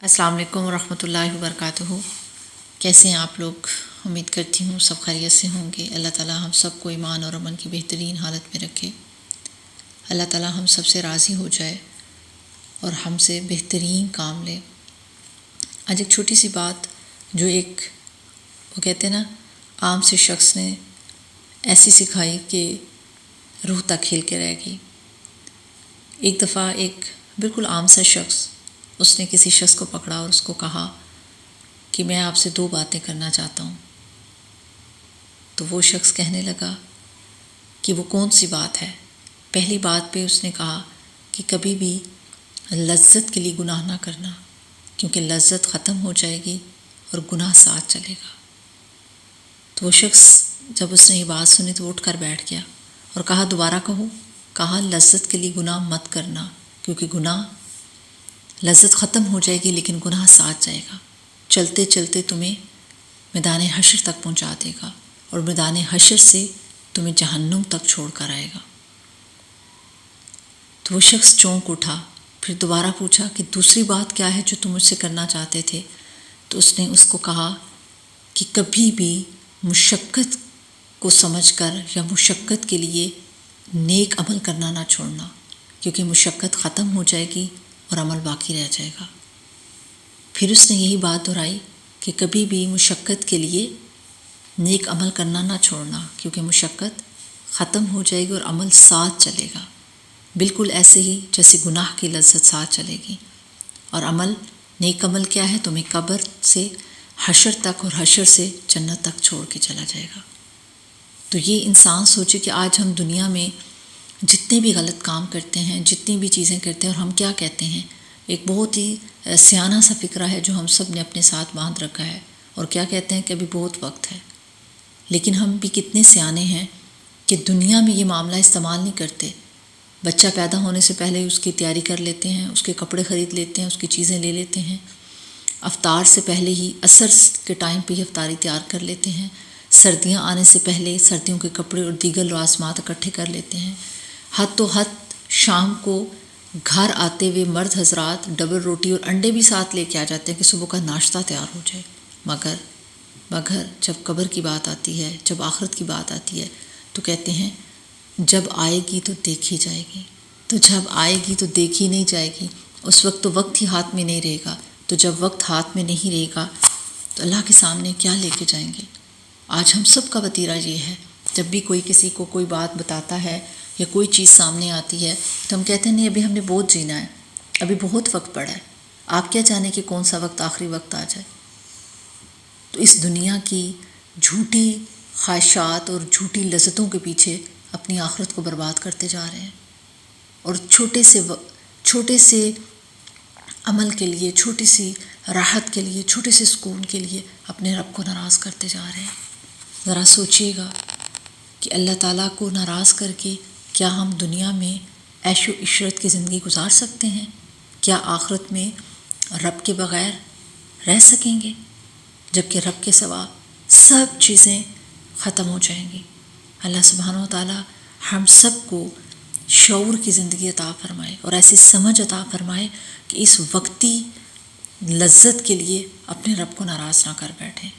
السلام علیکم ورحمۃ اللہ وبرکاتہ۔ کیسے ہیں آپ لوگ؟ امید کرتی ہوں سب خیریت سے ہوں گے۔ اللہ تعالیٰ ہم سب کو ایمان اور امن کی بہترین حالت میں رکھے۔ اللہ تعالیٰ ہم سب سے راضی ہو جائے اور ہم سے بہترین کام لے۔ آج ایک چھوٹی سی بات جو وہ کہتے ہیں نا، عام سے شخص نے ایسی سکھائی کہ روح تک ہل کے رہ گئی۔ ایک دفعہ ایک بالکل عام سا شخص، اس نے کسی شخص کو پکڑا اور اس کو کہا کہ میں آپ سے 2 باتیں کرنا چاہتا ہوں۔ تو وہ شخص کہنے لگا کہ وہ کون سی بات ہے؟ پہلی بات پہ اس نے کہا کہ کبھی بھی لذت کے لیے گناہ نہ کرنا، کیونکہ لذت ختم ہو جائے گی اور گناہ ساتھ چلے گا۔ تو وہ شخص جب اس نے یہ بات سنی تو وہ اٹھ کر بیٹھ گیا اور کہا دوبارہ کہو۔ کہا لذت کے لیے گناہ مت کرنا، کیونکہ گناہ لذت ختم ہو جائے گی لیکن گناہ ساتھ جائے گا، چلتے چلتے تمہیں میدان حشر تک پہنچا دے گا اور میدان حشر سے تمہیں جہنم تک چھوڑ کر آئے گا۔ تو وہ شخص چونک اٹھا، پھر دوبارہ پوچھا کہ دوسری بات کیا ہے جو تم مجھ سے کرنا چاہتے تھے؟ تو اس نے اس کو کہا کہ کبھی بھی مشقت کو سمجھ کر یا مشقت کے لیے نیک عمل کرنا نہ چھوڑنا، کیونکہ مشقت ختم ہو جائے گی اور عمل باقی رہ جائے گا۔ پھر اس نے یہی بات دہرائی کہ کبھی بھی مشقت کے لیے نیک عمل کرنا نہ چھوڑنا، کیونکہ مشقت ختم ہو جائے گی اور عمل ساتھ چلے گا، بالکل ایسے ہی جیسے گناہ کی لذت ساتھ چلے گی۔ اور نیک عمل کیا ہے؟ تمہیں قبر سے حشر تک اور حشر سے جنت تک چھوڑ کے چلا جائے گا۔ تو یہ انسان سوچے کہ آج ہم دنیا میں جتنے بھی غلط کام کرتے ہیں، جتنی بھی چیزیں کرتے ہیں، اور ہم کیا کہتے ہیں، ایک بہت ہی سیانہ سا فکرہ ہے جو ہم سب نے اپنے ساتھ باندھ رکھا ہے، اور کیا کہتے ہیں کہ ابھی بہت وقت ہے۔ لیکن ہم بھی کتنے سیانے ہیں کہ دنیا میں یہ معاملہ استعمال نہیں کرتے۔ بچہ پیدا ہونے سے پہلے اس کی تیاری کر لیتے ہیں، اس کے کپڑے خرید لیتے ہیں، اس کی چیزیں لے لیتے ہیں، افطار سے پہلے ہی عصر کے ٹائم پہ ہی افطاری تیار کر لیتے ہیں، سردیاں آنے سے پہلے سردیوں کے کپڑے اور دیگر لوازمات اکٹھے کر لیتے ہیں۔ حد تو حد شام کو گھر آتے ہوئے مرد حضرات ڈبل روٹی اور انڈے بھی ساتھ لے کے آ جاتے ہیں کہ صبح کا ناشتہ تیار ہو جائے۔ مگر جب قبر کی بات آتی ہے، جب آخرت کی بات آتی ہے، تو کہتے ہیں جب آئے گی تو دیکھی جائے گی۔ تو جب آئے گی تو دیکھی نہیں جائے گی، اس وقت تو وقت ہی ہاتھ میں نہیں رہے گا۔ تو جب وقت ہاتھ میں نہیں رہے گا تو اللہ کے سامنے کیا لے کے جائیں گے؟ آج ہم سب کا وتیرہ یہ ہے، جب بھی کوئی کسی کو کوئی بات بتاتا ہے یا کوئی چیز سامنے آتی ہے تو ہم کہتے ہیں نہیں، ابھی ہم نے بہت جینا ہے، ابھی بہت وقت پڑا ہے، آپ کیا جانیں کہ کون سا وقت آخری وقت آ جائے۔ تو اس دنیا کی جھوٹی خواہشات اور جھوٹی لذتوں کے پیچھے اپنی آخرت کو برباد کرتے جا رہے ہیں، اور چھوٹے سے عمل کے لیے، چھوٹی سی راحت کے لیے، چھوٹے سے سکون کے لیے اپنے رب کو ناراض کرتے جا رہے ہیں۔ ذرا سوچیے گا کہ اللہ تعالیٰ کو ناراض کر کے کیا ہم دنیا میں عیش و عشرت کی زندگی گزار سکتے ہیں؟ کیا آخرت میں رب کے بغیر رہ سکیں گے؟ جبکہ رب کے سوا سب چیزیں ختم ہو جائیں گی۔ اللہ سبحانہ و تعالیٰ ہم سب کو شعور کی زندگی عطا فرمائے اور ایسی سمجھ عطا فرمائے کہ اس وقتی لذت کے لیے اپنے رب کو ناراض نہ کر بیٹھیں۔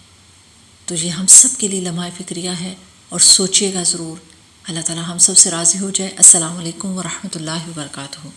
تو یہ ہم سب کے لیے لمحہ فکریہ ہے، اور سوچیے گا ضرور۔ اللہ تعالیٰ ہم سب سے راضی ہو جائے۔ السلام علیکم ورحمۃ اللہ وبرکاتہ۔